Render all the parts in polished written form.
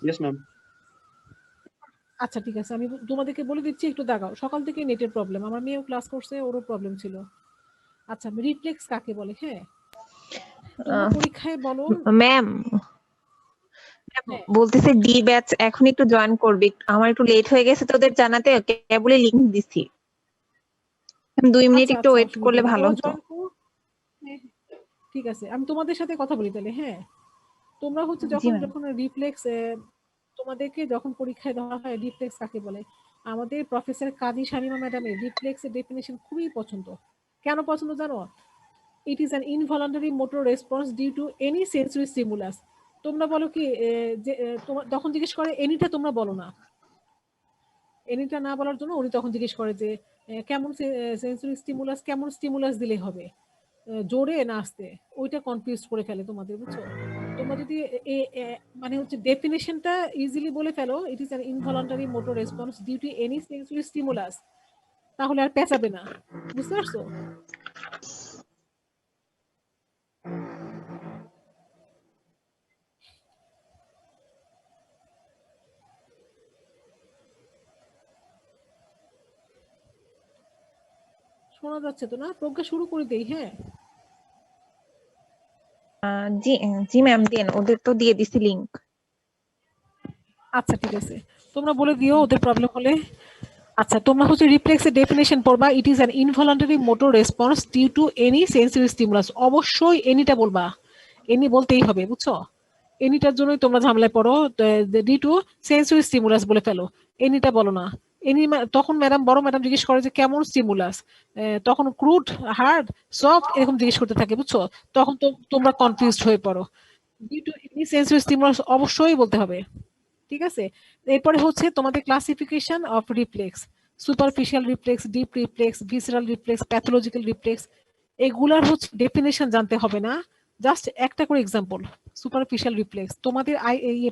Yes ma'am. আচ্ছা ঠিক আছে, আমি তোমাদেরকে বলে দিচ্ছি, একটু দাগাও। সকাল থেকে নেটের প্রবলেম, আমার মেয়েও ক্লাস করছে, ওরও প্রবলেম ছিল। আচ্ছা, রিফ্লেক্স কাকে বলে? হ্যাঁ, তোমরা পরীক্ষায় বলো। ম্যাম হ্যাঁ, বলতেছে ডি ব্যাচ এখন একটু জয়েন করবে, আমার একটু লেট হয়ে গেছে তোদের জানাতে, কেবলই লিংক দিছি। 2 মিনিট আচ্ছা একটু আচ্ছা, ওয়েট অসুবিধা করলে নেই, ভালো ওরা হতো। জয়েন করো। হ্যাঁ, ঠিক আছে, আমি তোমাদের সাথে কথা বলি তাহলে। হ্যাঁ, তোমরা হচ্ছে জি যখন ম্যাম। যখন রিফ্লেক্স, তোমাদেরকে যখন পরীক্ষায় দেওয়া হয় রিফ্লেক্স কাকে বলে, আমাদের প্রফেসর কাজী শামীমা ম্যাডামের রিফ্লেক্সের ডেফিনেশন খুবই পছন্দ। কেন পছন্দ জানো? It is an involuntary motor response due to any sensory stimulus. তোমরা বলো কি যে তোমার তখন জিজ্ঞেস করে এনিটা, তোমরা বলো না। এনিটা না বলার জন্য উনি তখন জিজ্ঞেস করে যে কেমন সেন্সরি স্টিমুলাস, কেমন স্টিমুলাস দিলে হবে, জোরে না আসতে, ওইটা কনফিউজ করে ফেলে তোমাদের, বুঝছো? তোমরা যদি মানে হচ্ছে ডেফিনেশনটা ইজিলি বলে ফেলো, it is an involuntary motor response due to any sensory stimulus, তাহলে আর পেঁচাবে না। বুঝতে পারছো? শোনা যাচ্ছে তো না? প্রজ্ঞা, শুরু করে দেই? হ্যাঁ, জি জি ম্যাম, দেন, ওদের তো দিয়ে দিছি লিংক। আচ্ছা ঠিক আছে, তোমরা বলে দিও ওদের প্রবলেম হলে। আচ্ছা, তোমরা হচ্ছে রিফ্লেক্সের ডেফিনেশন পড়বা। It is an involuntary motor response due to any sensory stimulus. অবশ্যই এনিটা বলবা, এনি বলতেই হবে, বুঝছো? এনিটার জন্যই তোমরা ঝামেলায় পড়ো, ডিউ টু সেন্সরি স্টিমুলাস বলে ফেলো, এনিটা বলো না। এনি তখন ম্যাডাম, বড় ম্যাডাম জিজ্ঞেস করে যে কেমন স্টিমুলাস, তখন ক্রুড, হার্ড, সফট এরকম জিজ্ঞেস করতে থাকে, বুঝছো? তখন তো তোমরা কনফিউজড হয়ে পড়ো। Due to any sensory stimulus অবশ্যই বলতে হবে। ঠিক আছে, এরপরে হচ্ছে তোমাদের classification of reflex: superficial reflex, deep reflex, visceral reflex, pathological reflex. এগুলার হচ্ছে ডেফিনেশন জানতে হবে না, জাস্ট একটা করে এক্সাম্পল। সুপারফিশিয়াল রিফ্লেক্স তোমাদের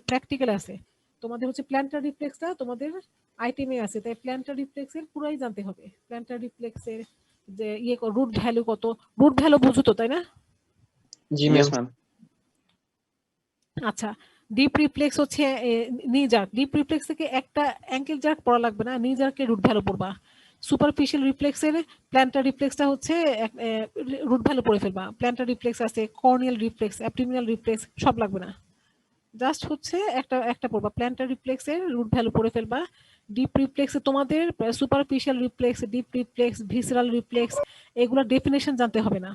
প্র্যাকটিক্যাল আছে, তোমাদের হচ্ছে প্ল্যান্টার রিফ্লেক্সটা তোমাদের আইটেমে আছে, তাই প্ল্যান্টার রিফ্লেক্সের পুরাই জানতে হবে। প্ল্যান্টার রিফ্লেক্সের যে রুট ভ্যালু কত, রুট ভ্যালু বুঝো তো, তাই না? জি ম্যাম। ম্যাম। আচ্ছা, ডিপ রিফ্লেক্স হচ্ছে নি জার্ক। ডিপ রিফ্লেক্স থেকে একটা অ্যাঙ্কেল জার্ক পড়া লাগবে না, নি জার্কের রুট ভ্যালু পড়বা। সুপারফিশিয়াল রিফ্লেক্সের প্ল্যান্টার রিফ্লেক্সটা হচ্ছে রুট ভ্যালু পড়ে ফেলবা। প্ল্যান্টার রিফ্লেক্স আছে, কর্নিয়াল রিফ্লেক্স, অ্যাবডোমিনাল রিফ্লেক্স, সব লাগবে না, জাস্ট হচ্ছে একটা একটা পড়বা। প্ল্যান্টার রিফ্লেক্সের রুট ভ্যালু পড়ে ফেলবা। ডিপ রিফ্লেক্সে তোমাদের superficial reflex, deep reflex, visceral reflex, এগুলোর ডেফিনেশন জানতে হবে না,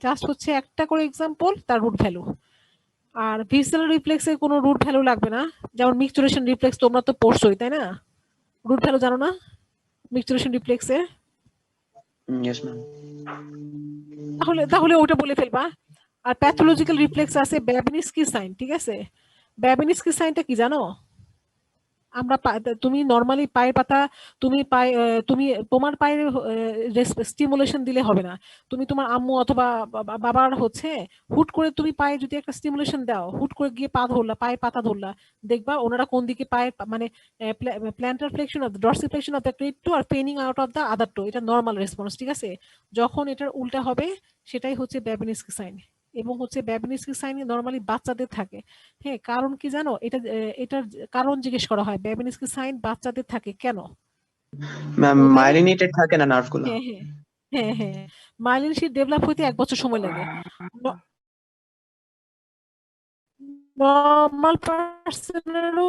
জাস্ট হচ্ছে একটা করে এক্সাম্পল, তার রুট ভ্যালু। আর ভিসেরাল রিফ্লেক্সের কোনো রুট ভ্যালু লাগবে না, যেমন মিক্সচুরেশন রিফ্লেক্স তোমরা তো পড়ছোই, তাই না? রুট ভ্যালু জানো না মিক্সচুরেশন রিফ্লেক্সে? Yes ma'am. তাহলে তাহলে ওটা বলে ফেলবা। আর প্যাথোলজিক্যাল রিফ্লেক্স আছে ব্যাবিনিস্কি সাইন, ঠিক আছে? ব্যাবিনিস্কি সাইনটা কি জানো? আমরা তুমি নরমালি পায়ের পাতা, তুমি পায়ে তুমি তোমার পায়ের স্টিমুলেশন দিলে হবে না। তুমি তোমার আম্মু অথবা বাবার হচ্ছে হুট করে তুমি পায়ে যদি একটা স্টিমুলেশন দাও, হুট করে গিয়ে পা ধরলা, পায়ের পাতা ধরলা, দেখবা ওনারা কোন দিকে পায়ের মানে plantar flexion of the dorsiflexion of the great toe আর fanning out of the other toe, এটা নর্মাল রেসপন্স, ঠিক আছে? যখন এটার উল্টা হবে সেটাই হচ্ছে ব্যাবিনিস্কি সাইন। এবং হচ্ছে ব্যাবিনিস্কি সাইন নরমালি বাচ্চাদের থাকে। হ্যাঁ, কারণ কি জানো? এটার কারণ জিজ্ঞেস করা হয়, ব্যাবিনিস্কি সাইন বাচ্চাদের থাকে কেন? ম্যাম, ওদের মাইলিনেটেড থাকে না নার্ভগুলো। হ্যাঁ হ্যাঁ হ্যাঁ হ্যাঁ মাইলিন শিট ডেভেলপ হইতে 1 বছর সময় লাগে। নর্মাল পার্সনেরও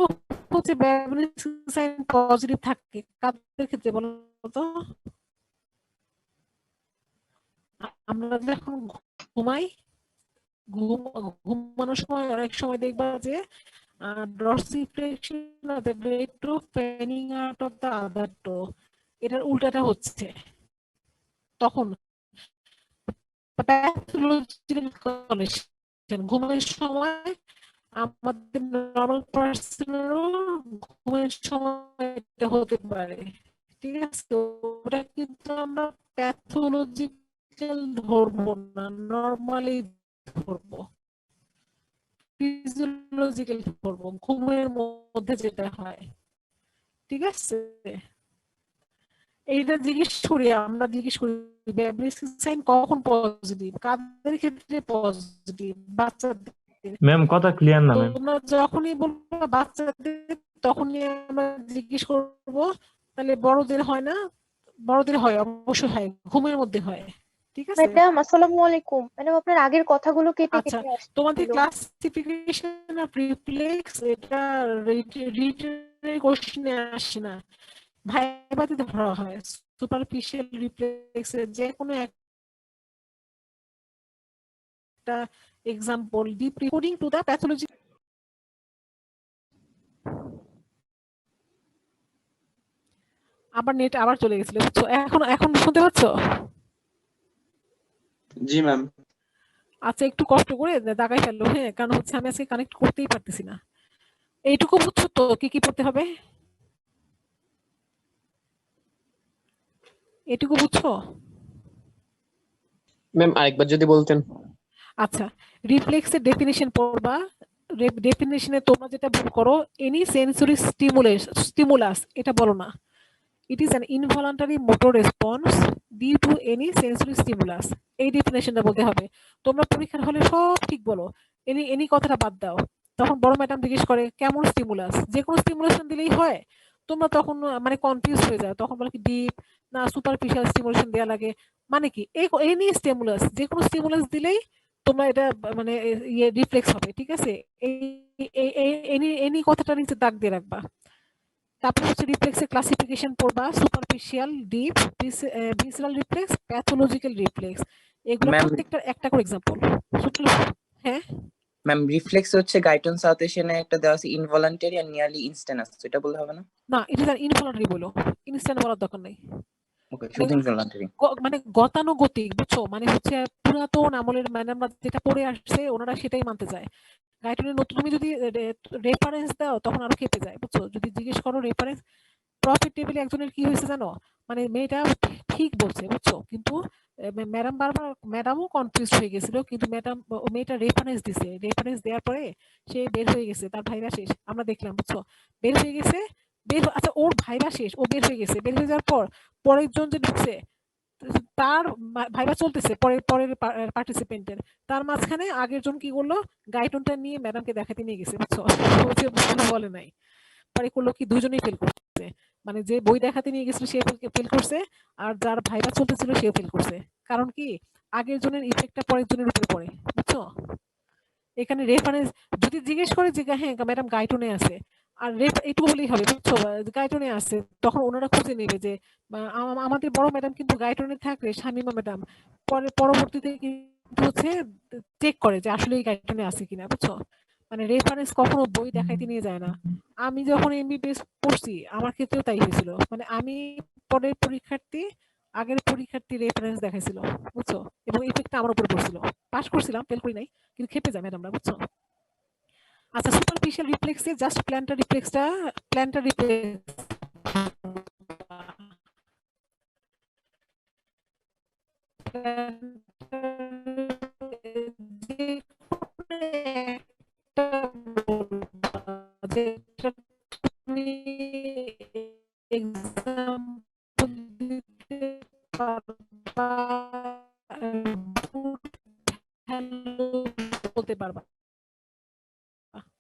হচ্ছে ব্যাবিনিস্কি সাইন পজিটিভ থাকে, কাদের ক্ষেত্রে বলো তো? আমরা যখন ঘুমাই, ঘুমানোর সময় অনেক সময় দেখবা যে dorsiflexion of the great toe fanning out of the other toe, এটার উল্টাটা হচ্ছে তখন প্যাথোলজিক্যাল কন্ডিশন। ঘুমের সময় আমাদের নর্মাল পার্সনেরও ঘুমের সময় এটা হতে পারে, ঠিক আছে? ওটা কিন্তু আমরা প্যাথোলজিক্যাল ধরবো না, নর্মালি ধরবো, ফিজিওলজিক্যাল ধরবো, ঘুমের মধ্যে যেটা হয়, ঠিক আছে? এইটা আমরা জিজ্ঞেস করি ব্যাবিনিস্কি সাইন কখন পজিটিভ, কাদের ক্ষেত্রে পজিটিভ? বাচ্চাদের ম্যাম কথা ক্লিয়ার না ম্যাম। তোমরা যখনই বলবো বাচ্চাদের তখনই আমরা জিজ্ঞেস করব তাহলে বড়দের হয় না? বড়দের হয়, অবশ্যই হয়, ঘুমের মধ্যে হয়। ঠিক আছে? ম্যাডাম আসসালামু আলাইকুম। ম্যাডাম আপনার আগের কথাগুলো কেটে আচ্ছা, কেটে আসছিল। তোমাদের ক্লাসিফিকেশন অফ রিফ্লেক্স এটা রিটেনের কোশ্চেনে আসে না, ভাইবাতে ধরা হয়। সুপারফিশিয়াল রিফ্লেক্সের যে কোনো একটা example, deep reporting to the pathology. আবার নেট আবার চলে গেছিল, বুঝছো? এখন শুনতে পাচ্ছ? জি ম্যাম। আচ্ছা, একটু কষ্ট করে দাগাই ফেললো, হ্যাঁ, কারণ হচ্ছে আমি আজকে কানেক্ট করতেই পারতেছি না। এইটুকু বুঝছো তো কি কি পড়তে হবে? এটুকু বুঝছো? ম্যাম আরেকবার যদি বলতেন। আচ্ছা, রিফ্লেক্সের ডেফিনিশন পড়বা। ডেফিনিশনে তোমরা যেটা ভুল করো, এনি সেন্সরি স্টিমুলাস এটা বলো না। It is an involuntary motor response due to any sensory stimulus, এই ডেফিনেশনটা বলতে হবে। তোমরা পরীক্ষার হলে সব ঠিক বলো, এনি কথাটা বাদ দাও। তখন বড় ম্যাডাম জিজ্ঞেস করে কেমন স্টিমুলাস, যে কোনো স্টিমুলেশন দিলেই হয়। তোমরা তখন মানে কনফিউজ হয়ে যাও, তখন বলে কি ডিপ না সুপারফিশিয়াল স্টিমুলেশন দেওয়া লাগে, মানে কি এনি স্টিমুলাস, যে কোনো স্টিমুলাস দিলেই তোমরা এটা মানে ইয়ে রিফ্লেক্স হবে। ঠিক আছে? এনি এনি কথাটা নিচে দাগ দিয়ে রাখবা। তারপর হচ্ছে রিফ্লেক্সের ক্লাসিফিকেশন পড়বা, superficial, deep, visceral reflex, pathological reflex, এগুলো ম্যাম প্রত্যেকটার একটা করে এক্সাম্পল। হ্যাঁ ম্যাম রিফ্লেক্স হচ্ছে গাইটন সাউথ এশিয়ানে একটা দেওয়া আছে ইনভলান্টারি আর নিয়ারলি ইনস্ট্যান্টাস, এটা বলতে হবে না? না, এটা আর ইনভলান্টারি বলো, ইনস্ট্যান্ট বলার দরকার নেই। ওকে, শুধু ইনভলান্টারি। মানে গতানুগতিক, বুঝছো? মানে হচ্ছে পুরাতন আমলের ম্যাডামরা যেটা পড়ে আসছে ওনারা সেটাই মানতে চায়। গাইডলাইনের নতুন তুমি যদি রেফারেন্স দাও তখন আরো খেপে যায়, বুঝছো? যদি জিজ্ঞেস করো রেফারেন্স, প্রফিট টেবিলে একজনের কি হয়েছে জানো, মানে মেয়েটা ঠিক বলছে, বুঝছো, কিন্তু ম্যাডামও কনফিউজ হয়ে গেছিল, কিন্তু মেয়েটা রেফারেন্স দিছে, রেফারেন্স দেওয়ার পরে সে বের হয়ে গেছে, তার ভাইবা শেষ, আমরা দেখলাম, বুঝছো? বের হয়ে গেছে, আচ্ছা ওর ভাইবা শেষ, ও বের হয়ে গেছে, বের হয়ে যাওয়ার পর পরের জন যে ঢুকছে তার ভাইবা চলতেছে, পরের পার্টিসিপেন্টের, তার মাঝখানে আগের জন কি করলো, গাইডনটা নিয়ে ম্যাডামকে দেখাতে নিয়ে গেছে, বুঝছো? বলে নাই, পরে করলো কি দুজনেই ফেল করছে, মানে যে বই দেখাতে নিয়ে গেছিল সে ফেল করছে, আর যার ভাইবা চলতেছিল সে ফেল করছে। কারণ কি, আগের জনের ইফেক্টটা পরের জনের উপরে পড়ে, বুঝছো? এখানে রেফারেন্স যদি জিজ্ঞেস করে যে হ্যাঁ ম্যাডাম গাইটনে আছে, আর একটু হলেই হবে, বুঝছো? গাইটনে আছে, তখন ওনারা খুঁজে নেবে যে আমাদের বড় ম্যাডাম কিন্তু গাইটনে থাকলে শামিমা ম্যাডাম পরবর্তীতে কিন্তু হচ্ছে চেক করে যে আসলে এই গাইটনে আছে কিনা, বুঝছো? মানে রেফারেন্স কখনো বই দেখাইতে নিয়ে যায় না। আমি যখন এমবিবিএস পড়ছি আমার ক্ষেত্রেও তাই হয়েছিল, মানে আমি পরের পরীক্ষার্থী আগের পরীক্ষার্থী রেফারেন্স দেখাইছিল, বুঝছো? এবং ইফেক্টটা আমার উপরে পড়ছিল, পাস করছিলাম, ফেল করি নাই, কিন্তু খেপে যায় ম্যাডামরা, বুঝছো? আচ্ছা, সুপারফিশিয়াল রিফ্লেক্সে জাস্ট প্ল্যান্টার রিফ্লেক্স বলতে পারবা,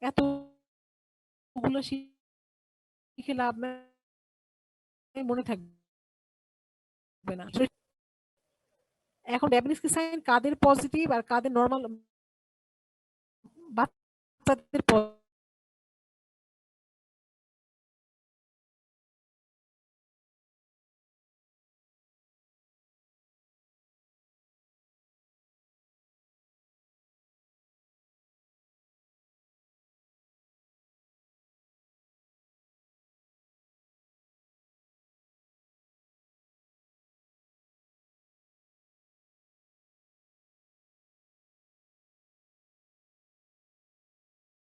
এতগুলো শিখে লাভ নাই, মনে থাকবে না। এখন ডেভিনিসকি সাইন কাদের পজিটিভ আর কাদের নরমাল, বাচ্চাদের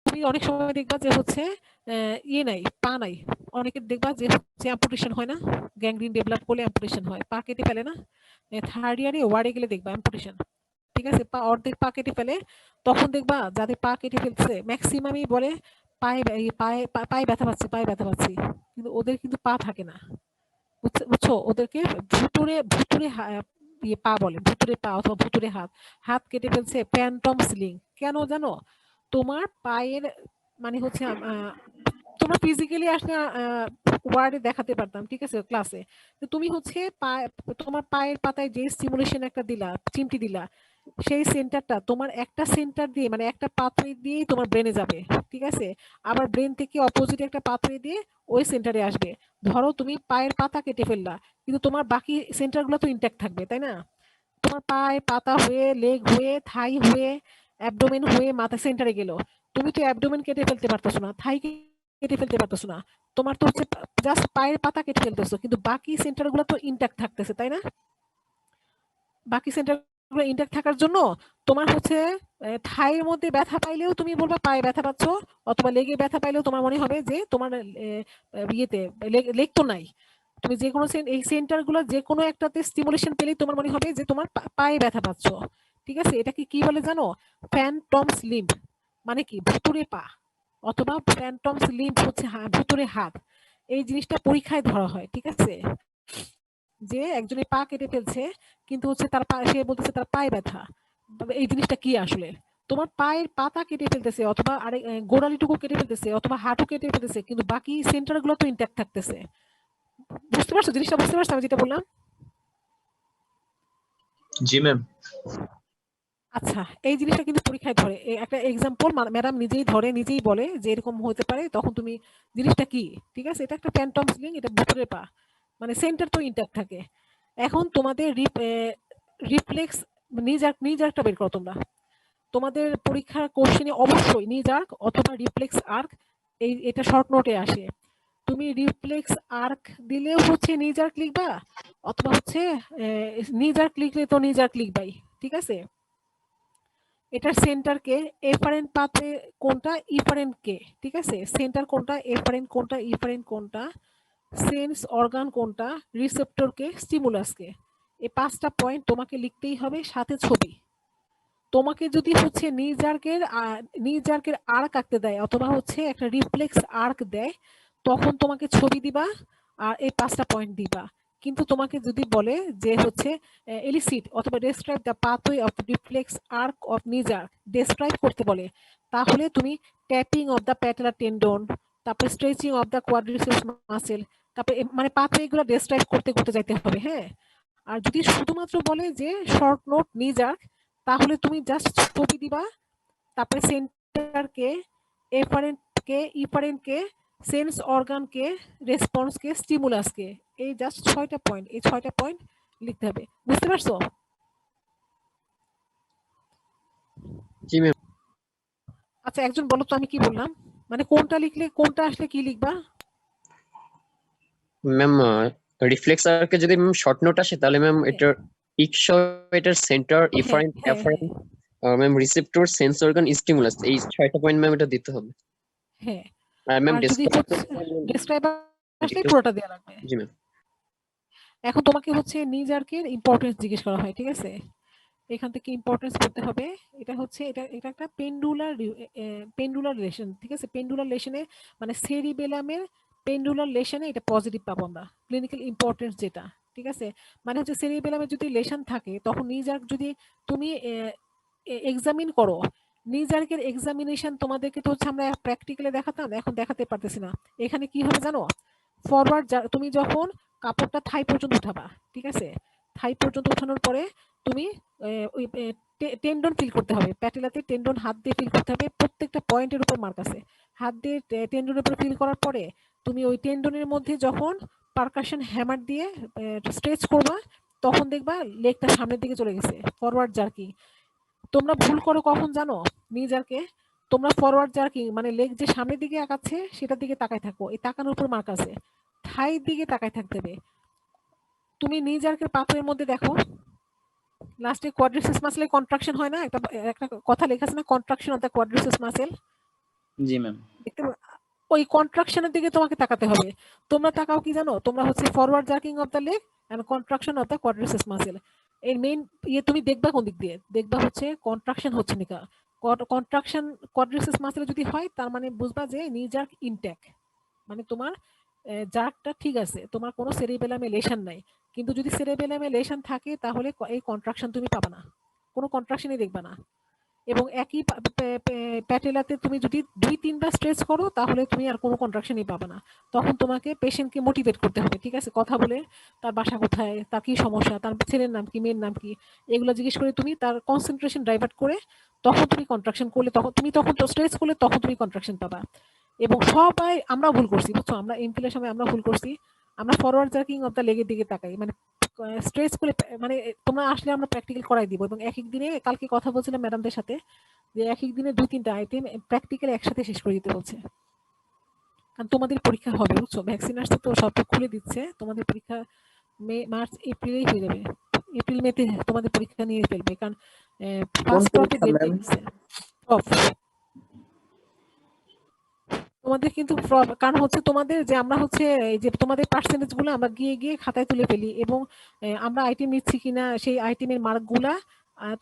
তুমি অনেক সময় দেখবা যে হচ্ছে ইয়ে নাই, পা নাই, অনেকের দেখবা যে হচ্ছে অ্যাম্পুটেশন হয় না, গ্যাংগ্রিন ডেভেলপ করলে অ্যাম্পুটেশন হয়, পা কেটে ফেলে না, থার্ড ইয়ারে ওয়ার্ডে গেলে দেখবা অ্যাম্পুটেশন, ঠিক আছে, পা অর্ধেক পা কেটে ফেলে, তখন দেখবা যাদের পা কেটে ফেলছে ম্যাক্সিমামই বলে পায়ে পায়ে পায়ে ব্যথা পাচ্ছি, কিন্তু ওদের কিন্তু পা থাকে না, বুঝছো? ওদেরকে ভুতুরে ভুতুরে ইয়ে পা বলে, ভুতুরে পা অথবা ভুতুরে হাত, হাত কেটে ফেলছে, প্যান্টম স্লিং, কেন জানো? তোমার পায়ের মানে হচ্ছে তোমরা ফিজিক্যালি আসলে ওয়ার্ডে দেখাতে পারতাম, ঠিক আছে, ক্লাসে। তো তুমি হচ্ছে তোমার পায়ের পাতায় যে স্টিমুলেশন একটা দিলা, চিমটি দিলা, সেই সেন্টারটা তোমার একটা সেন্টার দিয়ে মানে একটা পাথওয়ে দিয়েই তোমার ব্রেনে যাবে, ঠিক আছে। আবার ব্রেন থেকে অপোজিট একটা পাথওয়ে দিয়ে ওই সেন্টারে আসবে। ধরো তুমি পায়ের পাতা কেটে ফেললা, কিন্তু তোমার বাকি সেন্টারগুলো তো ইনট্যাক্ট থাকবে, তাই না? তোমার পায়ে পাতা হয়ে, লেগ হয়ে, থাই হয়ে, অ্যাবডোমেন হয়ে মাথা সেন্টারে গেল। তুমি তো অ্যাবডোমেন কেটে ফেলতে পারতেছো না, থাই কেটে ফেলতে পারতেছো না। তোমার তো হচ্ছে জাস্ট পায়ের পাতা কেটে ফেলতেছো, কিন্তু বাকি সেন্টারগুলো তো ইনট্যাক্ট থাকতেছে, তাই না? বাকি সেন্টারগুলো ইনট্যাক্ট থাকার জন্য তোমার হচ্ছে থাইয়ের মধ্যে ব্যথা পাইলেও তুমি বলবা পায়ে ব্যথা পাচ্ছ, অথবা লেগে ব্যথা পাইলেও তোমার মনে হবে যে তোমার ইয়েতে লেগ তো নাই। তুমি যে কোনো এই সেন্টারগুলো যে কোনো একটাতে স্টিমুলেশন পেলেই তোমার মনে হবে যে তোমার পায়ে ব্যথা পাচ্ছ, ঠিক আছে। এটাকে কি বলে জানো? ফ্যান্টমস লিম্ব, মানে কি ভুতুড়ে পা, অথবা ফ্যান্টমস লিম্ব হচ্ছে ভুতুড়ে হাত। এই জিনিসটা পরীক্ষায় ধরা হয়, ঠিক আছে। যে একজনের পা কেটে ফেলছে, কিন্তু হচ্ছে তার পা, সে বলতেছে তার পায়ে ব্যথা। তবে এই জিনিসটা কি আসলে? তোমার পায়ের পাতা কেটে ফেলতেছে, অথবা আরে গোড়ালিটুকু কেটে ফেলতেছে, অথবা হাঁটু কেটে ফেলতেছে, কিন্তু বাকি সেন্টার গুলো তো ইনট্যাক্ট থাকতেছে। বুঝতে পারছো জিনিসটা? বুঝতে পারছো আমি যেটা বললাম? জি ম্যাম। আচ্ছা, এই জিনিসটা কিন্তু পরীক্ষায় ধরে। একটা এক্সাম্পল ম্যাডাম নিজেই ধরে, নিজেই বলে যে এরকম হতে পারে, তখন তুমি জিনিসটা কি, ঠিক আছে, এটা একটা ফ্যান্টম স্লিং, এটা ভুতুড়ে পা, মানে সেন্টার তো ইনট্যাক্ট থাকে। এখন তোমাদের রিফ্লেক্স নিজ আর্কটা বের করো তোমরা। তোমাদের পরীক্ষার কোশ্চেনে অবশ্যই নিজ আর্ক অথবা রিফ্লেক্স আর্ক, এটা শর্ট নোটে আসে। তুমি রিফ্লেক্স আর্ক দিলেও হচ্ছে নিজ আর্ক লিখবা, অথবা হচ্ছে নিজ আর্ক লিখলে তো নিজ আর্ক লিখবাই, ঠিক আছে। এটার সেন্টার কে, এফারেন্ট পাথে কোনটা, ইফারেন্ট কে, ঠিক আছে। সেন্টার কোনটা, এফারেন্ট কোনটা, ইফারেন্ট কোনটা, সেন্স অর্গান কোনটা, রিসেপ্টর কে, স্টিমুলাস কে। এই 5টা পয়েন্ট তোমাকে লিখতেই হবে, সাথে ছবি। তোমাকে যদি হচ্ছে নিজ আর্কের আর্ক আঁকতে দেয়, অথবা হচ্ছে একটা রিফ্লেক্স আর্ক দেয়, তখন তোমাকে ছবি দিবা আর এই 5টা পয়েন্ট দিবা। কিন্তু তোমাকে যদি বলে যে হচ্ছে এলিসিট অথবা describe the pathway of reflex arc of knee jerk, describe করতে বলে, তাহলে তুমি tapping of the patellar tendon, তারপরে stretching of the quadriceps muscle, তারপরে মানে পাথওয়ে গুলো ডেসক্রাইব করতে করতে যাইতে হবে, হ্যাঁ। আর যদি শুধুমাত্র বলে যে শর্ট নোট নিজ আর্ক, তাহলে তুমি জাস্ট ছবি দিবা, তারপরে সেন্টার কে, এফারেন্ট কে, ইফারেন্ট কে, সেন্স অর্গান কে, রেসপন্স কে, স্টিমুলাস কে। এই জাস্ট 6টা পয়েন্ট, এই 6টা পয়েন্ট লিখতে হবে। বুঝতে পারছো? জি ম্যাম। আচ্ছা, একজন বলো তো আমি কি বললাম, মানে কোনটা লিখলে কোনটা আসলে কি লিখবা? ম্যাম রিফ্লেক্স আর্কে যদি ম্যাম শর্ট নোট আসে, তাহলে ম্যাম এটার ইকশো, এটার সেন্টার, হ্যাঁ ইফারেন্ট, হ্যাঁ efferent, ma'am receptor, sense organ, stimulus, এই 6টা পয়েন্ট ম্যাম এটা দিতে হবে। হ্যাঁ। আর ম্যাম আর যদি ডেসক্রাইব আসলে পুরোটা দেওয়া লাগবে। জি ম্যাম। এখন তোমাকে হচ্ছে নিজ আর্কের ইম্পর্টেন্স জিজ্ঞেস করা হয়, ঠিক আছে। এখান থেকে ইম্পর্টেন্স করতে হবে। এটা হচ্ছে এটা এটা একটা পেন্ডুলার লেশন, ঠিক আছে। পেন্ডুলার লেশনে মানে সেরিবেলামের পেন্ডুলার লেশনে এটা পজিটিভ পাবো আমরা, ক্লিনিক্যাল ইম্পর্টেন্স যেটা, ঠিক আছে। মানে হচ্ছে সেরিবেলামে যদি লেশন থাকে, তখন নিজ আর্ক যদি তুমি এক্সামিন করো, নিজ আর্কের এক্সামিনেশন তোমাদেরকে তো হচ্ছে আমরা প্র্যাকটিক্যালে দেখাতাম, এখন দেখাতে পারতেছি না। এখানে কি হবে জানো? ফরওয়ার্ড তুমি যখন কাপড়টা থাই পর্যন্ত উঠাবা, ঠিক আছে, থাই পর্যন্ত উঠানোর পরে তুমি ওই টেন্ডন ফিল করতে হবে, প্যাটেলাতে টেন্ডন হাত দিয়ে ফিল করতে হবে, প্রত্যেকটা পয়েন্টের উপর মার্ক আছে। হাত দিয়ে টেন্ডনের উপর ফিল করার পরে তুমি ওই টেন্ডনের মধ্যে যখন পারকাশন হ্যামার দিয়ে স্ট্রেচ করবা, তখন দেখবা লেগটা সামনের দিকে চলে গেছে, ফরওয়ার্ড জার্কিং। তোমরা ভুল করো কখন জানো? নিজ আর্কে তোমরা ফরওয়ার্ড জার্কিং মানে লেগ যে সামনের দিকে আগাচ্ছে সেটার দিকে তাকায় থাকো, এই তাকানোর উপর মার্ক আছে, থাইয়ের দিকে তাকায় থাকতে হবে। তুমি নিজ আর্কের পাথরের মধ্যে দেখো লাস্টে কোয়াড্রিসেপস মাসেলের কন্ট্রাকশন হয় না, একটা একটা কথা লেখা আছে না, contraction of the quadriceps muscle. G ma'am. দেখতে ওই কন্ট্রাকশনের দিকে তোমাকে তাকাতে হবে। তোমরা তাকাও কি জানো? তোমরা হচ্ছে forward jerking of the leg and contraction of the quadriceps muscle. এর মেইন তুমি দেখবা কোন দিক দিয়ে? দেখবা হচ্ছে কন্ট্রাকশন হচ্ছে নাকি। কন্ট্রাকশন কোয়াড্রিসেপস মাসেলে যদি হয়, তার মানে বুঝবা যে নি জার্ক ইনট্যাক্ট, মানে তোমার জার্কটা ঠিক আছে, তোমার কোনো সেরিবেলামে লেশন নাই। কিন্তু যদি সেরিবেলামে লেশন থাকে, তাহলে এই কন্ট্রাকশন তুমি পাবা না, কোনো কন্ট্রাকশনই দেখবা না। এবং একই প্যাটেলাতে তুমি যদি 2-3বার স্ট্রেচ করো তাহলে তুমি আর কোনো কন্ট্রাকশনই পাবে না। তখন তোমাকে পেশেন্টকে মোটিভেট করতে হবে, ঠিক আছে, কথা বলে তার বাসা কোথায়, তার কি সমস্যা, তার ছেলের নাম কি, মেয়ের নাম কি, এগুলো জিজ্ঞেস করে তুমি তার কনসেন্ট্রেশন ডাইভার্ট করে তখন তুমি কন্ট্রাকশন করলে, তখন স্ট্রেচ করলে তখন তুমি কন্ট্রাকশন পাবা। এবং সবাই আমরা ভুল করছি, বুঝছো, আমরা এমফিলের সময় আমরা ভুল করছি, আমরা ফরওয়ার্ড জার্কিং অফ দ্য লেগের দিকে তাকাই, মানে স্ট্রেচ করে, মানে তোমরা আসলে আমরা প্র্যাকটিক্যাল করাই দিব। এবং এক এক দিনে, কালকে কথা বলছিলাম ম্যাডামদের সাথে, যে এক এক দিনে 2-3টা আইটেম প্র্যাকটিক্যাল একসাথে শেষ করে দিতে বলছে, কারণ তোমাদের পরীক্ষা হবে, বুঝছো, ভ্যাকসিন আসছে তো সব খুলে দিচ্ছে, তোমাদের পরীক্ষা মার্চ এপ্রিলেই হয়ে যাবে, এপ্রিল মেতে তোমাদের পরীক্ষা নিয়ে ফেলবে, কারণ ফার্স্ট ক্রপে ডেট দিয়ে দিচ্ছে। তোমাদের কিন্তু কারণ হচ্ছে তোমাদের যে আমরা হচ্ছে এই যে তোমাদের পার্সেন্টেজ গুলো আমরা গিয়ে গিয়ে খাতায় তুলে ফেলি, এবং আমরা আইটেম নিচ্ছি কিনা সেই আইটেমের মার্ক গুলা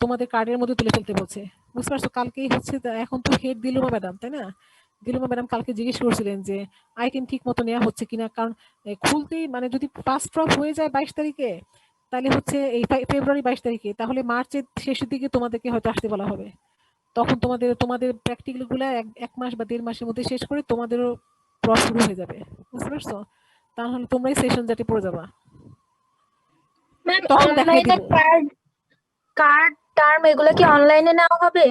তোমাদের কার্ডের মধ্যে তুলে ফেলতে বলছে, বুঝতে পারছো। কালকেই হচ্ছে, এখন তো হেড দিলুমা ম্যাডাম, তাই না, দিলুমা ম্যাডাম কালকে জিজ্ঞেস করছিলেন যে আইটেম ঠিক মতো নেওয়া হচ্ছে কিনা, কারণ খুলতেই মানে যদি ফার্স্ট ড্রপ হয়ে যায় 22 তারিখে, তাহলে হচ্ছে এই ফেব্রুয়ারি 22 তারিখে, তাহলে মার্চের শেষের দিকে তোমাদেরকে হয়তো আসতে বলা হবে। তখন তোমাদের প্র্যাকটিক্যাল গুলা 1 মাস বা 1.5 মাসের মধ্যে শেষ করে তোমাদেরও প্রপ শুরু হয়ে যাবে, বুঝতে পারছো। তাহলে তোমরাই সেশন যাতে পড়ে যাবা, ম্যাম তখন দেখাই অনলাইনে দিব। কার্ড টার্ম এগুলো কি অনলাইনে নেওয়া হবে?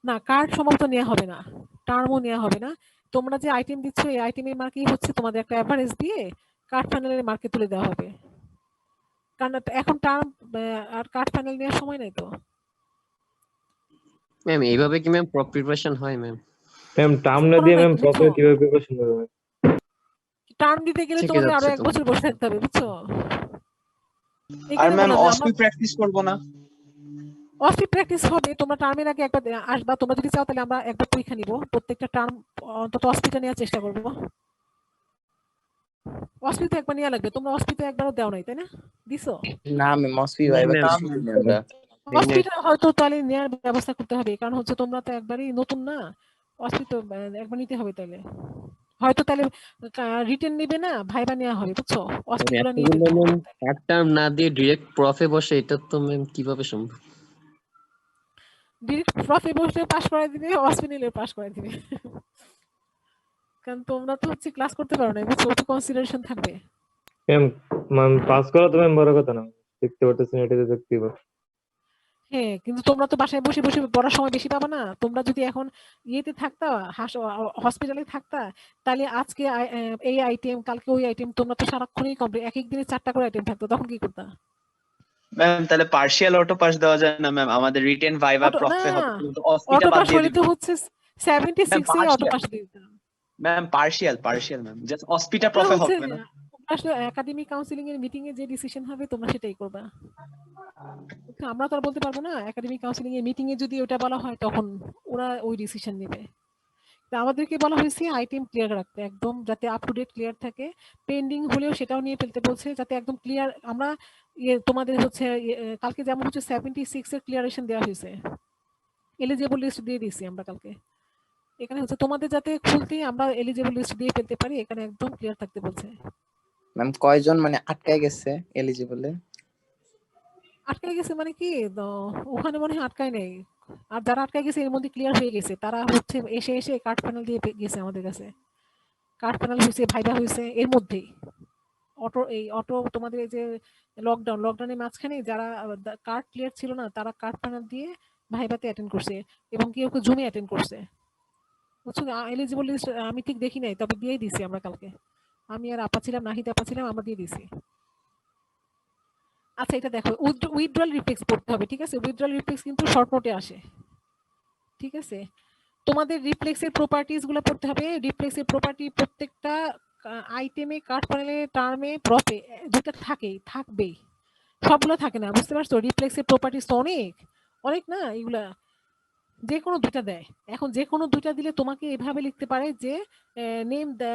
না, কার্ড সম্ভবত নেওয়া হবে না, টার্মও নেওয়া হবে না। তোমরা যে আইটেম দিচ্ছ এই আইটেমের মার্কই হচ্ছে তোমাদের একটা এভারেজ দিয়ে কার্ড ফাইনালের মার্কে তুলে দেওয়া হবে, কারণ এখন টার্ম আর কার্ড ফাইনাল নেওয়ার সময় নাই তো। ম্যাম এইভাবে কি ম্যাম প্রপ প্রিপারেশন হয় ম্যাম? ম্যাম টার্ম না দিয়ে ম্যাম প্রপার কিভাবে প্রিপারেশন করবে? টার্ম দিতে গেলে শিখে তোমাদের আরো যাচ্ছে 1 তো। বছর বসে থাকতে হবে, বুঝছো। আর এখানে ম্যাম বললাম যে অসপি প্র্যাকটিস করব না? অফি প্র্যাকটিস হবে, তোমরা টার্মের আগে একবার আসবা, তোমরা যদি চাও তাহলে আমরা একবার পরীক্ষা নিব, প্রত্যেকটা টার্ম অন্তত অস্পিটা নেওয়ার চেষ্টা করবো। অস্পিতে একবার নেওয়া লাগবে, তোমরা অস্পিতে একবারও দেও নাই, তাই না, দিছো? না ম্যাম অসপি না, ভাইবা ma'am, কিছু দিই না আমরা। অস্পিটা হয়তো তাহলে নেওয়ার ব্যবস্থা করতে হবে, কারণ হচ্ছে তোমরা তো একবারই নতুন না, অস্পিটা একবার নিতে হবে, তাহলে হয়তো তাহলে রিটেন নিবে না, ভাইবা নেওয়া হবে, বুঝছো, অস্পিগুলো নিয়ে এতগুলো ফেলতে হবে। ম্যাম পার্ট টার্ম না দিয়ে ডিরেক্ট প্রফে বসে, এটা তো ম্যাম কিভাবে সম্ভব? ডিরেক্ট প্রফে বসলে পাস করাই দিবে, অস্পি নিলে পাস করাই দিবে, কারণ তোমরা তো হচ্ছে ক্লাস করতে পারো না, বুঝছো, তো কনসিডারেশন থাকবে। ম্যাম পাস করা তো ম্যাম বড় কথা না, দেখতে পারতেছেন এটাতে দেখতেই পারো। হ্যাঁ, কিন্তু তোমরা তো বাসায় বসে বসে পড়ার সময় বেশি পাবা না। তোমরা যদি এখন ইয়েতে থাকতা, হসপিটালে থাকতা, তাহলে আজকে এই আইটেম, কালকে ওই আইটেম, তোমরা তো সারাক্ষণই কমপ্লিট, এক এক দিনে 4টা করে আইটেম থাকতো, তখন কি করতা? ম্যাম তাহলে পার্শিয়াল অটো পাস দেওয়া যায় না ম্যাম? আমাদের রিটেন ভাইভা অটো না, প্রফে হবে, কিন্তু অসপিটা অটো বাদ পাস দিয়ে হলে দিবেন। তো হচ্ছে 76 এ অটো partial- পাস দিয়ে দিতাম। ম্যাম পার্শিয়াল ম্যাম, জাস্ট অসপিটা ওটা প্রফে হচ্ছে হবে না। আসলে একাডেমিক কাউন্সিলিং এর মিটিং এ যে ডিসিশন হবে তোমরা সেটাই করবা। তো আমরা তো আর বলতে পারবো না, একাডেমিক কাউন্সিলিং এর মিটিং এ যদি ওটা বলা হয় তখন ওরা ওই ডিসিশন নেবে। তা আমাদেরকে বলা হয়েছে আইটেম ক্লিয়ার রাখতে, একদম যাতে আপ টু ডেট ক্লিয়ার থাকে, পেন্ডিং হলেও সেটাও নিয়ে ফেলতে বলছে, যাতে একদম ক্লিয়ার আমরা তোমাদের হচ্ছে কালকে যেমন হচ্ছে 76 এর ক্লিয়ারেশন দেওয়া হয়েছে, এলিজিবল লিস্ট দিয়ে দিয়েছি আমরা কালকে। এখানে হচ্ছে তোমাদের যাতে খুলতেই আমরা এলিজিবল লিস্ট দিয়ে ফেলতে পারি, এখানে একদম ক্লিয়ার থাকতে বলছে। ম্যাম কয়জন মানে আটকায় গেছে এলিজিবলে? আটকায় গেছে মানে কি, ওখানে মনে হয় আটকায় নেই, আর যারা আটকায় গেছে এর মধ্যে ক্লিয়ার হয়ে গেছে, তারা হচ্ছে এসে এসে কার্ড প্যানেল দিয়ে গেছে আমাদের কাছে, কার্ড প্যানেল হয়েছে, ভাইবা হয়েছে এর মধ্যেই। অটো তোমাদের এই যে লকডাউনের মাঝখানে যারা কার্ড ক্লিয়ার ছিল না, তারা কার্ড প্যানেল দিয়ে ভাইবাতে অ্যাটেন্ড করছে, এবং কেউ কেউ জুমে অ্যাটেন্ড করছে, বুঝছো। এলিজিবল লিস্ট আমি ঠিক দেখি নাই, তবে দিয়ে দিছি আমরা কালকে, আমি আর আপা ছিলাম, নাহিদ আপা ছিলাম, আমরা দিয়ে দিছি। আচ্ছা এটা দেখো, উইথড্রয়াল রিফ্লেক্স পড়তে হবে, ঠিক আছে, উইথড্রয়াল রিফ্লেক্স কিন্তু শর্ট নোটে আসে, ঠিক আছে। তোমাদের রিফ্লেক্সের প্রপার্টিজ গুলো পড়তে হবে, রিফ্লেক্সের প্রপার্টি প্রত্যেকটা আইটেমে, কার্ড প্যানেলে, টার্মে, প্রপে দুটো থাকবেই, সবগুলো থাকে না, বুঝতে পারছো। রিফ্লেক্সের প্রপার্টিজ তো অনেক অনেক না, এগুলা যে কোনো দুইটা দেয়, এখন যে কোনো দুইটা দিলে তোমাকে এভাবে লিখতে পারে যে name the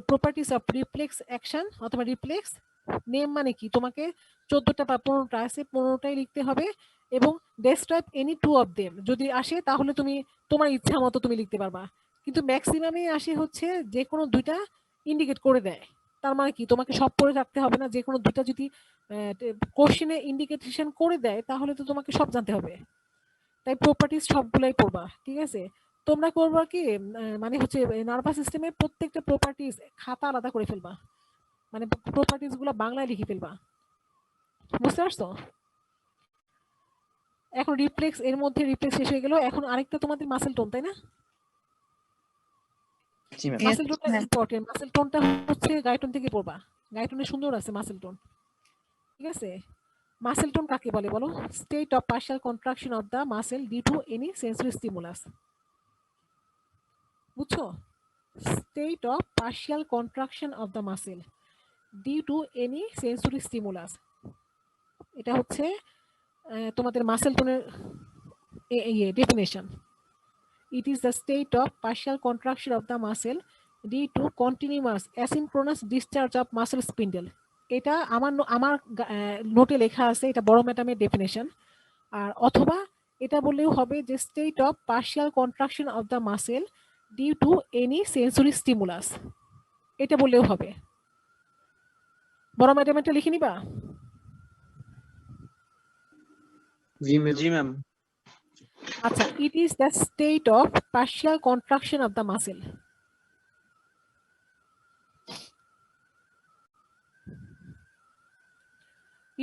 properties of reflex action অথবা রিফ্লেক্স নেম, মানে কি তোমাকে 14টা বা 15টা আছে, 15টাই লিখতে হবে, এবং describe any two of them যদি আসে তাহলে তুমি তোমার ইচ্ছা মতো তুমি লিখতে পারবা, কিন্তু ম্যাক্সিমামে আসে হচ্ছে যে কোনো দুইটা ইন্ডিকেট করে দেয়। তার মানে কি তোমাকে সব পড়ে রাখতে হবে না, যে কোনো দুইটা যদি কোশ্চেনে ইন্ডিকেশন করে দেয় তাহলে তো তোমাকে সব জানতে হবে। তাই প্রপার্টিজ সবগুলাই পড়বা, ঠিক আছে? তোমরা করবা কি মানে হচ্ছে নার্ভাস সিস্টেমের প্রত্যেকটা প্রপার্টিজ খাতা আলাদা করে ফেলবা, মানে প্রপার্টিজ গুলো বাংলায় লিখে ফেলবা, বুঝতে পারছো? এখন রিফ্লেক্স, এর মধ্যে রিফ্লেক্স শেষ হয়ে গেল, এখন আরেকটা তোমাদের মাসেল টোন, তাই না? জি ম্যাম। মাসেল টোনটা ইম্পর্টেন্ট। মাসেল টোনটা হচ্ছে গাইটন থেকে পড়বা, গাইটনে সুন্দর আছে মাসেল টোন, ঠিক আছে? মাসেল টোন কাকে বলে বলো? State of partial contraction of the muscle due to any sensory stimulus, বুঝছো? State of partial contraction of the muscle due to any sensory stimulus, এটা হচ্ছে তোমাদের মাসেল টোনের definition. It is the state of partial contraction of the muscle due to continuous asynchronous discharge of muscle spindle. এটা আমার নোটে লেখা আছে, এটা বড় ম্যাডামের ডেফিনেশন। আর অথবা এটা বললেও হবে যে state of partial contraction of the muscle due to any sensory stimulus, এটা বললেও হবে। বড় ম্যাডাম এটা লিখে নিবা? জি ম্যাম। আচ্ছা, it is the state of partial contraction of the muscle.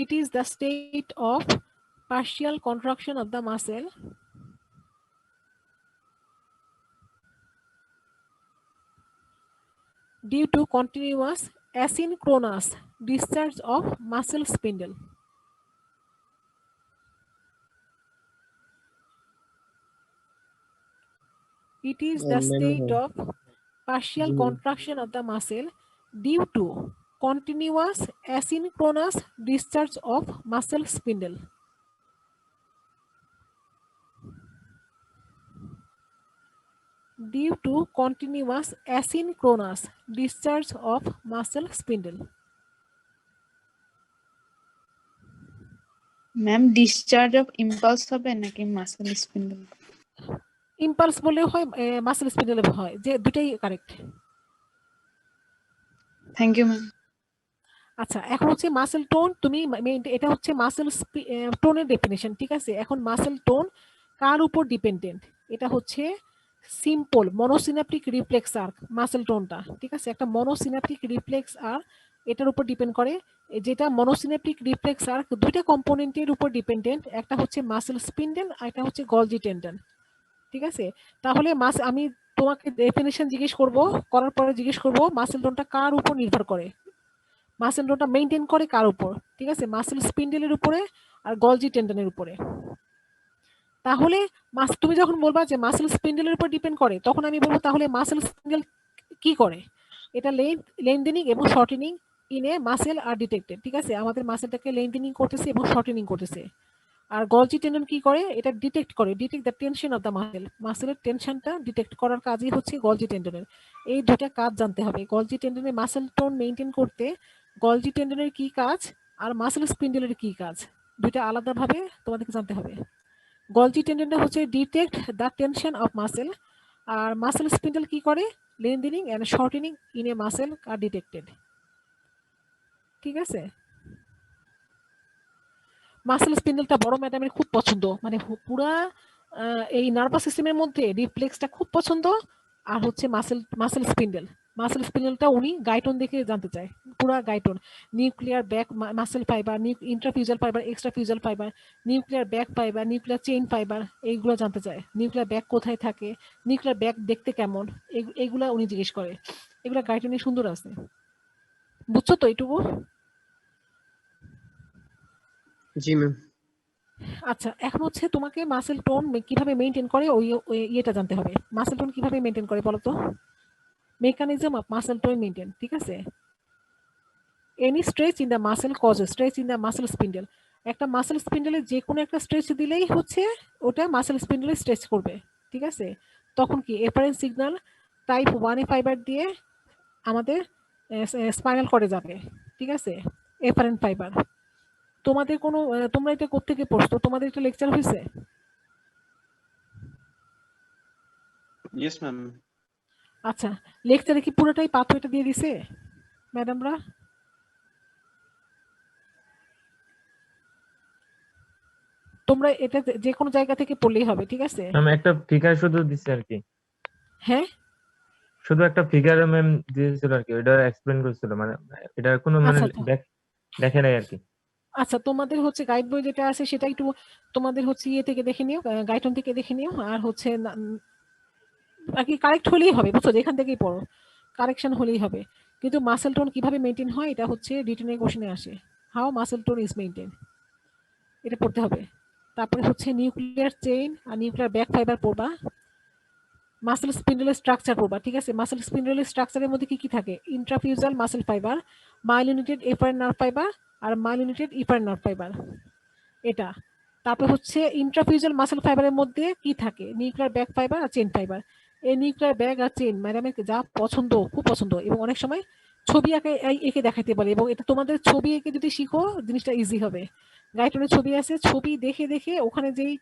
It is the state of partial contraction of the muscle due to continuous asynchronous discharge of muscle spindle. It is the state of partial contraction of the muscle due to continuous asynchronous discharge of muscle spindle. Due to continuous asynchronous discharge of muscle spindle. Ma'am discharge of impulse হবে নাকি muscle spindle? Impulse বললেও হয়, muscle spindle হয়, যে দুটাই correct. Thank you ma'am. আচ্ছা, এখন হচ্ছে মাসেল টোন, তুমি এটা হচ্ছে মাসেল টোনের ডেফিনেশন, ঠিক আছে? এখন মাসেল টোন কার উপর ডিপেন্ডেন্ট? এটা হচ্ছে সিম্পল মনোসিনাপটিক রিফ্লেক্স আর্ক মাসেল টোনটা, ঠিক আছে? একটা মনোসিনাপটিক রিফ্লেক্স আর্ক এটার উপর ডিপেন্ড করে। যেটা মনোসিনাপটিক রিফ্লেক্স আর্ক দুইটা কম্পোনেন্টের উপর ডিপেন্ডেন্ট, একটা হচ্ছে মাসেল স্পিন্ডেল আর একটা হচ্ছে গলজি টেন্ডন, ঠিক আছে? তাহলে আমি তোমাকে ডেফিনেশন জিজ্ঞেস করব, করার পরে জিজ্ঞেস করব মাসেল টোনটা কার উপর নির্ভর করে, মাসেল টোনটা মেইনটেইন করে কার উপর, ঠিক আছে? মাসেল স্পিন্ডেলের উপরে আর গলজি টেন্ডনের উপরে। তাহলে তুমি যখন বলবা যে মাসেল স্পিন্ডেলের উপর ডিপেন্ড করে, তখন আমি বলবো তাহলে মাসেল স্পিন্ডেল কি করে? এটা লেন্থেনিং এবং shortening in a muscle are detected, ঠিক আছে? আমাদের মাসেলটাকে লেন্থেনিং করতেছে এবং শর্টেনিং করতেছে। আর গলজি টেন্ডন কি করে? এটা detect the tension of the muscle, মাসেলের টেনশনটা ডিটেক্ট করার কাজই হচ্ছে গলজি টেন্ডনের। এই দুটা কাজ জানতে হবে। গলজি টেন্ডনের মাসেল টোন মেইনটেইন করতে গলজি টেন্ডনের কি কাজ আর মাসেল স্পিন্ডেলের কি কাজ, দুইটা আলাদাভাবে তোমাদেরকে জানতে হবে। গলজি টেন্ডনটা হচ্ছে detect the tension of muscle, আর মাসেল স্পিন্ডেল কি করে? Lengthening and shortening in a muscle are detected, ঠিক আছে? মাসেল স্পিন্ডেলটা বড় ম্যাডামের খুব পছন্দ, মানে পুরা এই নার্ভাস সিস্টেমের মধ্যে রিফ্লেক্সটা খুব পছন্দ। আর হচ্ছে মাসেল স্পিন্ডেলটা উনি গাইটন দেখে জানতে চায়, পুরা Guyton, nuclear bag muscle fibre, intrafusal fibre, extrafusal fibre, nuclear bag fibre, nuclear chain fibre, এইগুলো জানতে চায়। নিউক্লিয়ার ব্যাক কোথায় থাকে, নিউক্লিয়ার ব্যাক দেখতে কেমন, এইগুলা উনি জিজ্ঞেস করে। এগুলা গাইটনে সুন্দর আছে, বুঝছো তো এইটুকু? জি ম্যাম। আচ্ছা, এখন হচ্ছে তোমাকে মাসেল টোন কিভাবে মেইনটেইন করে ওই ইয়েটা জানতে হবে। মাসেল টোন কিভাবে মেইনটেইন করে বলো তো? Mechanism of muscle tone maintain, ঠিক আছে? Any stretch in the muscle cause stretch in the muscle spindle. একটা মাসেল স্পিন্ডেলে যে কোনো একটা স্ট্রেচ দিলেই হচ্ছে ওটা মাসেল স্পিন্ডেলে স্ট্রেচ করবে, ঠিক আছে? তখন কি এফারেন্স সিগন্যাল টাইপ 1A ফাইবার দিয়ে আমাদের স্পাইনাল করে যাবে, ঠিক আছে? Efferent fibre. তোমাদের কোনো তোমরা এটা কোত্থেকে পড়ছো? তোমাদের একটা লেকচার হয়েছে? Yes ma'am. আচ্ছা, লেকচারে কি পুরোটাই পাথওয়েটা দিয়ে দিছে ম্যাডামরা? তোমরা এটা যে কোনো জায়গা থেকে পড়লেই হবে, ঠিক আছে? ম্যাম একটা ফিগার শুধু দিচ্ছে আর কি, হ্যাঁ, শুধু একটা ফিগার ম্যাম দিয়েছিল আর কি, এটা এক্সপ্লেন করছিল, মানে এটা কোনো মানে আচ্ছা আচ্ছা দেখে নাই আর কি। আচ্ছা, তোমাদের হচ্ছে গাইড বই যেটা আছে সেটা একটু তোমাদের হচ্ছে ইয়ে থেকে দেখে নিও, গাইডন থেকে দেখে নিও, আর হচ্ছে আর কি কারেক্ট হলেই হবে, বুঝছো? যেখান থেকেই পড়ো কারেকশন হলেই হবে। কিন্তু মাসেল টোন কিভাবে মেনটেন হয় এটা হচ্ছে রিটেনের কোশ্চেনে আসে, how muscle tone is maintain, এটা পড়তে হবে। তারপরে হচ্ছে নিউক্লিয়ার চেইন আর নিউক্লিয়ার ব্যাক ফাইবার পড়বা, মাসেল স্পিন্ডলের স্ট্রাকচার পড়বা, ঠিক আছে? মাসেল স্পিন্ডলের স্ট্রাকচারের মধ্যে কি কি থাকে? Intrafusal muscle fibre, myelinated afferent nerve fibre আর মাইলিনেটেড ইফারেন্ট নার্ভ ফাইবার, এটা। তারপর হচ্ছে ইন্ট্রাফিউজাল মাসেল ফাইবারের মধ্যে কি থাকে? নিউক্লিয়ার ব্যাক ফাইবার আর চেইন ফাইবার। এই নিউক্লিয়ার ব্যাগ আর চেইন ম্যাডামের যা পছন্দ, খুব পছন্দ, এবং অনেক সময় ছবি এঁকে দেখাতে বলে, এবং এটা তোমাদের ছবি এঁকে যদি শিখো জিনিসটা ইজি হবে। গাইডনের ছবি আছে, ছবি দেখে দেখে ওখানে যেই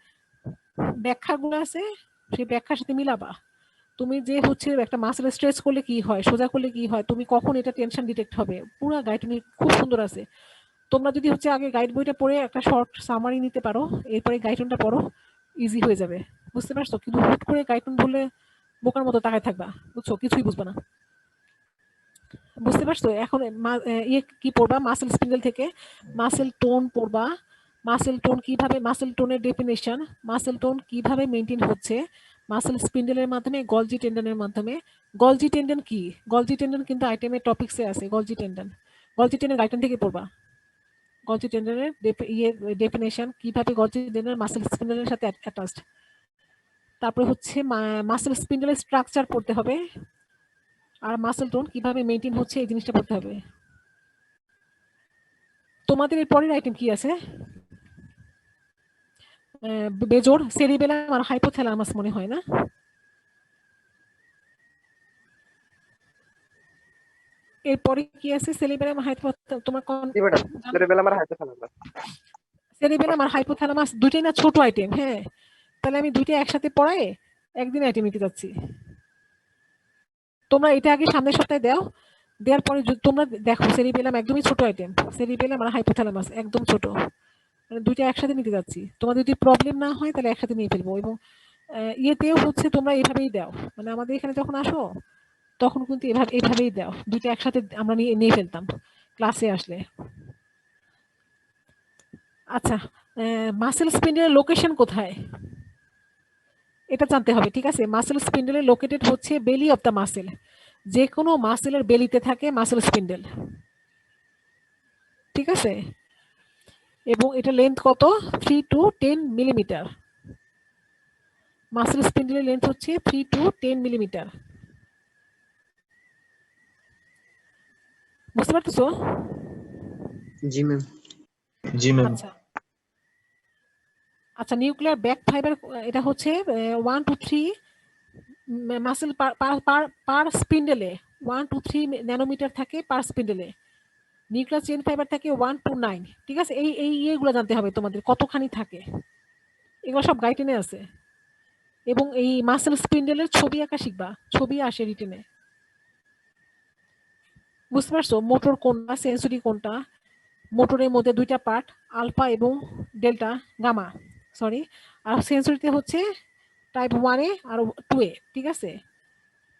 ব্যাখ্যাগুলো আছে সেই ব্যাখ্যার সাথে মিলাবা। তুমি যে হচ্ছে একটা মাসেল স্ট্রেচ করলে কি হয়, সোজা করলে কি হয়, তুমি কখন এটা টেনশন ডিটেক্ট হবে, পুরো গাইডনি খুব সুন্দর আছে। তোমরা যদি হচ্ছে আগে গাইড বইটা পড়ে একটা শর্ট সামারি নিতে পারো, এরপরে গাইডনটা পড়ো, ইজি হয়ে যাবে, বুঝতে পারছো? কিন্তু হুট করে গাইডন বললে বোকার মতো তাকায় থাকবা, বুঝছো? কিছুই বুঝবা না, বুঝতে পারছো? এখন ইয়ে কি পড়বা? মাসেল স্পিন্ডল থেকে মাসেল টোন পড়বা, মাসেল টোন কিভাবে, মাসেল টোনের ডেফিনেশন, মাসেল টোন কিভাবে মেনটেন হচ্ছে মাসেল স্পিন্ডলের মাধ্যমে, গলজি টেন্ডনের মাধ্যমে। গলজি টেন্ডন কি? গলজি টেন্ডন কিন্তু আইটেমের টপিকসে আছে। গলজি টেন্ডন আইটেম থেকে পড়বা। গলজি টেন্ডনের ডেফিনেশন, কিভাবে গলজি টেন্ডন মাসেল স্পিন্ডলের সাথে অ্যাটাচড। তারপরে হচ্ছে মাসেল স্পিন্ডলের স্ট্রাকচার পড়তে হবে, আর মাসেল টোন কিভাবে মেইনটেইন হচ্ছে এই জিনিসটা পড়তে হবে। তোমাদের এর পরের আইটেম কি আছে? বেজোড়, সেরিবেলাম আর হাইপোথ্যালামাস মনে হয় না? এরপরে কি আছে? সেরিবেলাম আর হাইপোথ্যালামাস, তোমার সেরিবেলাম আর হাইপোথ্যালামাস দুটোই না ছোট আইটেম? হ্যাঁ, তাহলে আমি দুইটা একসাথে পড়াই একদিন আইটেম নিতে যাচ্ছি। তোমরা এটা আগে সামনের সপ্তাহে দাও, দেওয়ার পরে তোমরা দেখো সেরিবেলাম একদমই ছোট আইটেম, সেরিবেলাম আর হাইপোথ্যালামাস একদম ছোট, মানে দুইটা একসাথে নিতে যাচ্ছি। তোমাদের যদি প্রবলেম না হয় তাহলে একসাথে নিয়ে ফেলবো। এবং ইয়েতেও হচ্ছে তোমরা এভাবেই দাও, মানে আমাদের এখানে যখন আসো তখন কিন্তু এভাবেই দাও, দুইটা একসাথে আমরা নিয়ে ফেলতাম ক্লাসে আসলে। আচ্ছা, মাসেল স্পিন্ডলের লোকেশন কোথায় এটা জানতে হবে, ঠিক আছে? মাসেল স্পিন্ডলের লোকেটেড হচ্ছে বেলি অফ দ্য মাসেল, যে কোনো মাসেলের বেলিতে থাকে মাসেল স্পিন্ডল, ঠিক আছে? এবং এটা লেন্থ কত? 3 to 10 মিলিমিটার। মাসেল স্পিন্ডলের লেন্থ হচ্ছে 3 to 10 মিলিমিটার, বুঝতে পারতেছো? জি ম্যাম। আচ্ছা আচ্ছা, নিউক্লিয়ার ব্যাক ফাইবার এটা হচ্ছে 1 to 3 মাসেল পার স্পিন্ডলে, 1 to 3 ন্যানোমিটার থাকে পার স্পিন্ডলে। নিউক্লিয়ার চেইন ফাইবার থাকে 1 to 9, ঠিক আছে? এই ইয়েগুলো জানতে হবে তোমাদের, কতখানি থাকে, এগুলো সব গাইডেনে আছে। এবং এই মাসেল স্পিন্ডলের ছবি আঁকা শিখবা, ছবি আসে রিটেনে, বুঝতে পারছো? মোটর কোনটা, সেন্সরি কোনটা, মোটরের মধ্যে দুইটা পার্ট, আলফা এবং ডেল্টা, গামা, সরি। আর সেন্সরিতে হচ্ছে টাইপ 1A আর 2A, ঠিক আছে?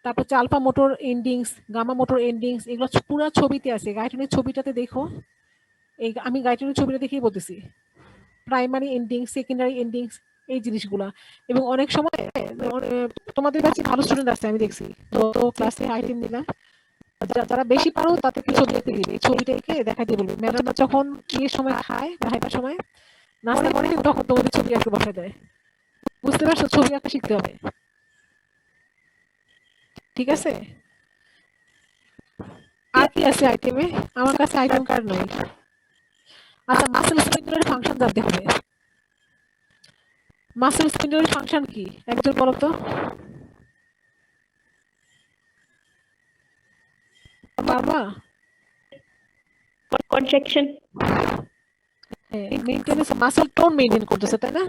তারপর হচ্ছে alpha motor endings, gamma motor endings, এগুলো পুরো ছবিতে আছে। গাইডেনের ছবিটাতে দেখো, এই আমি গাইডেনের ছবিটা দেখেই বলতেছি, প্রাইমারি এন্ডিংস, সেকেন্ডারি এন্ডিংস, এই জিনিসগুলা। এবং অনেক সময় তোমাদের কাছে ভালো স্টুডেন্ট আছে আমি দেখছি, যত ক্লাসে আইটেম দিলাম, যারা বেশি পারো তাদেরকে ছবি এঁকে দিবে, ছবিটা এঁকে দেখাতে বলবে। ম্যাডামরা যখন ইয়ের সময় খায়, খাইবার সময় নাস্তা করে, তখন তোমাদের ছবি আঁকে বসায় দেয়, বুঝতে পারছো? ছবি আঁকা শিখতে হবে, ঠিক আছে? আর কি আছে আইটেমে? আমার কাছে আইটেম কার্ড নাই। আচ্ছা, মাসেল স্পিন্ডলের ফাংশন জানতে হবে। মাসেল স্পিন্ডলের ফাংশন কি একজন বলো তো? বাবা, contraction, maintenance, muscle tone maintain করতেছে, তাই না?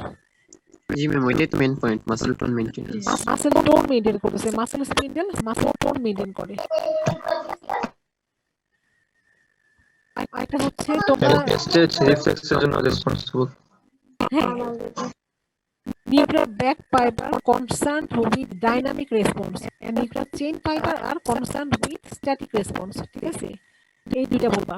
জি ম্যাম, ওইটাই তো main point, muscle tone maintenance. Muscle tone maintain করতেছে, muscle spindle muscle tone maintain করে। এটা হচ্ছে তোমরা রিফ্লেক্সের জন্য রেসপন্সিবল। হ্যাঁ, nuclear back fiber concerned with dynamic response and nuclear chain fiber are concerned with static response. ঠিক আছে, এই দুইটা বলবা।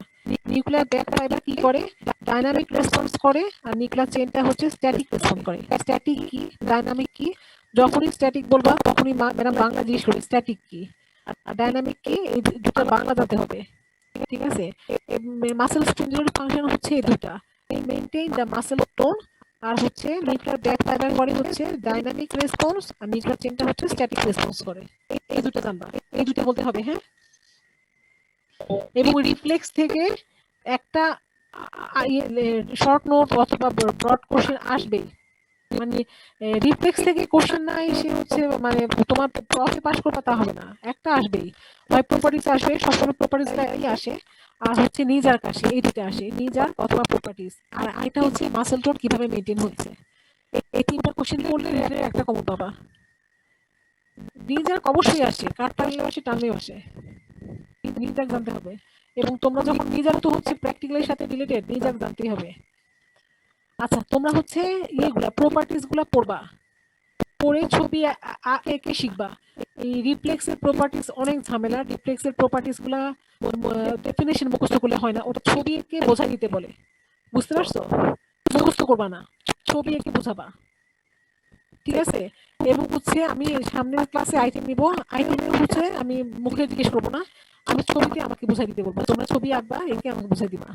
নিউক্লিয়ার ব্যাক ফাইবার কি করে, ডাইনামিক রেসপন্স করে, আর নিউক্লিয়ার চেইনটা হচ্ছে স্ট্যাটিক রেসপন্স করে। স্ট্যাটিক কি ডাইনামিক কি, যখনই স্ট্যাটিক বলবা তখনই ম্যাডাম বাংলা জিজ্ঞেস করি স্ট্যাটিক কি আর ডাইনামিক কি, এই দুটো বাংলা জানতে হবে। ঠিক আছে, মাসেল স্টিমুলেটর ফাংশন হচ্ছে এই দুটা, মেইনটেইন দ্য মাসেল টোন, আর হচ্ছে নিউক্লিয়ার ব্যাক ফাইবার করে হচ্ছে ডাইনামিক রেসপন্স, আর নিউক্লিয়ার চেইনটা হচ্ছে স্ট্যাটিক রেসপন্স করে। এই দুটো জানবা, এই দুটো বলতে হবে। হ্যাঁ, এবং রিফ্লেক্স থেকে একটা শর্ট নোট অথবা ব্রড কোশ্চেন আসবেই। মানে রিফ্লেক্স থেকে কোশ্চেন না এসে হচ্ছে মানে তোমার প্রফে পাস করবা তা হবে না, একটা আসবেই, হয় প্রপার্টিজ আসবে, সবসময় প্রপার্টিজটাই আসে, আর হচ্ছে নিজার কাছে, এই দুটো আসে, নিজার অথবা প্রপার্টিজ, আর এটা হচ্ছে মাসেল টোন কিভাবে মেনটেন হচ্ছে। এই তিনটা কোশ্চেন করলে একটা কমন পাবা। নিজার অবশ্যই আসে, কার টানলেও আসে, টানলেও আসে, নিজাক জানতে হবে। এবং তোমরা যখন নিজাক তো হচ্ছে প্র্যাকটিক্যালের সাথে রিলেটেড, নিজাক জানতেই হবে। আচ্ছা, তোমরা হচ্ছে ইয়েগুলা প্রপার্টিজ গুলা পড়বা, পড়ে ছবি এঁকে শিখবা। এই রিফ্লেক্সের প্রপার্টিজ অনেক ঝামেলা, রিফ্লেক্সের প্রপার্টিজ গুলা ডেফিনেশন মুখস্থ করলে হয় না, ওটা ছবি এঁকে বোঝা দিতে বলে, বুঝতে পারছো? মুখস্থ করবা না, ছবি এঁকে বোঝাবা। ঠিক আছে, এবং হচ্ছে আমি সামনের ক্লাসে আইটেম নিব, আইটেম হচ্ছে আমি মুখে জিজ্ঞেস করবো না, আমি ছবিতে আমাকে বুঝাই দিতে বলবো, তোমরা ছবি আঁকবা, এঁকে আমাকে বুঝাই দিবা।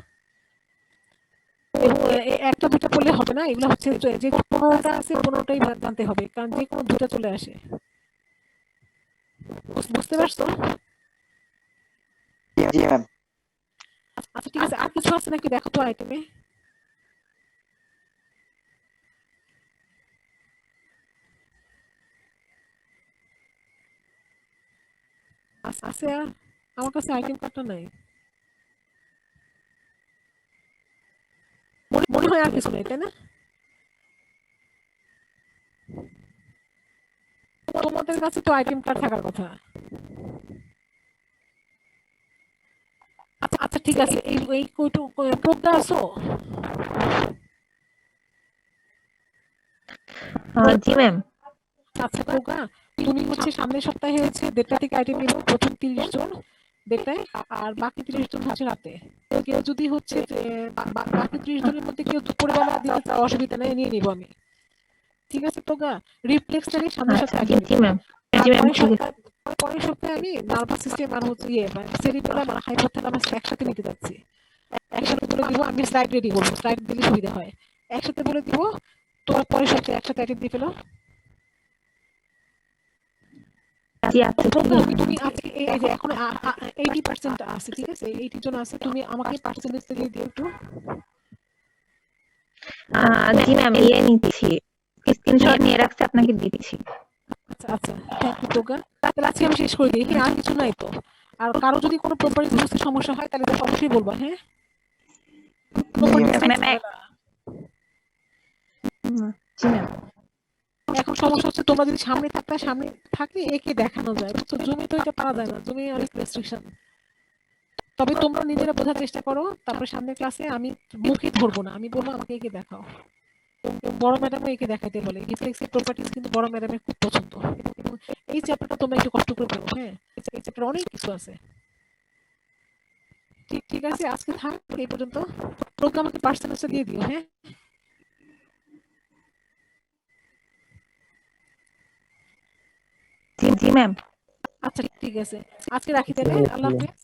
এবং একটা দুটা পড়লে হবে না, এগুলো হচ্ছে যে 15টা আছে 15টাই জানতে হবে, কারণ যে কোনো দুটা চলে আসে। বুঝতে পারছো? জি ম্যাম। আচ্ছা ঠিক আছে, আর কিছু আছে নাকি দেখো তো আইটেমে। আছে, আর আমার কাছে আইটেম কার্ডটা নাই, মনে হয় আর কিছু নেই, তাই না? তোমাদের কাছে তো আইটেম কার্ড থাকার কথা। আচ্ছা আচ্ছা ঠিক আছে, এই কইটু প্রজ্ঞা আছো? জি ম্যাম। আচ্ছা প্রজ্ঞা, তুমি হচ্ছে সামনের সপ্তাহে হচ্ছে 1:30 থেকে আইটেম নিব, প্রথম 30 জন 1:30টায়, আর বাকি 30 জন হচ্ছে রাতে। কেউ যদি হচ্ছে বাকি 30 জনের মধ্যে কেউ দুপুরবেলা দিতে চাও, অসুবিধা নেই, নিয়ে নিব আমি। ঠিক আছে প্রজ্ঞা, রিফ্লেক্সটা নিয়ে সামনের সপ্তাহে আইটেম জি ম্যাম। জি ম্যাম, ঠিক আছে। পরের সপ্তাহে আমি নার্ভাস সিস্টেম আর হচ্ছে সেরিবেলাম আর হাইপোথ্যালামাস একসাথে নিতে যাচ্ছি। একসাথে বলে দিব, আমি স্লাইড রেডি করবো, স্লাইড দিলে সুবিধা হয়। একসাথে বলে দিব, তোমরা পরের সপ্তাহে একসাথে আইটেম দিয়ে ফেলো। তুমি আজকে এই যে এখন 80% আছে, ঠিক আছে, 80 জন আছে, তুমি আমাকে পার্সেন্টেজ দিয়ে দিও একটু। জি ম্যাম, নিয়ে নিচ্ছি, স্ক্রিনশট নিয়ে রাখছি, আপনাকে দিয়ে দিচ্ছি। আচ্ছা আচ্ছা, থ্যাংক ইউ প্রজ্ঞা। তাহলে আজকে আমি শেষ করে দিই। হ্যাঁ, আর কিছু নাই তো? আর কারো যদি কোনো প্রপার্টিজ বুঝতে সমস্যা হয় তাহলে অবশ্যই বলবা। হ্যাঁ, এখন সমস্যা হচ্ছে তোমরা যদি সামনে থাকলে একে দেখানো যায়, তো জমি তো এটা পারা যায় না, জমি অনেক রেস্ট্রিকশন। তবে তোমরা নিজেরা বোঝার চেষ্টা করো, তারপরে সামনের ক্লাসে আমি মুখে ধরবো না, আমি বলবো আমাকে একে দেখাও। বড় ম্যাডামও একে দেখাইতে বলে, রিফ্লেক্সের প্রপার্টিজ কিন্তু বড় ম্যাডামের খুব পছন্দ। এবং এই চ্যাপ্টারটা তোমরা একটু কষ্ট করে পড়ো। হ্যাঁ, এই চ্যাপ্টারে অনেক কিছু আছে। ঠিক আছে, আজকে থাক এই পর্যন্ত। প্রোগ্রাম আমাকে পার্সেন্টেজটা দিয়ে দিও। হ্যাঁ, জি ম্যাম। আচ্ছা ঠিক আছে, আজকে রাখি তাহলে, আল্লাহ হাফেজ।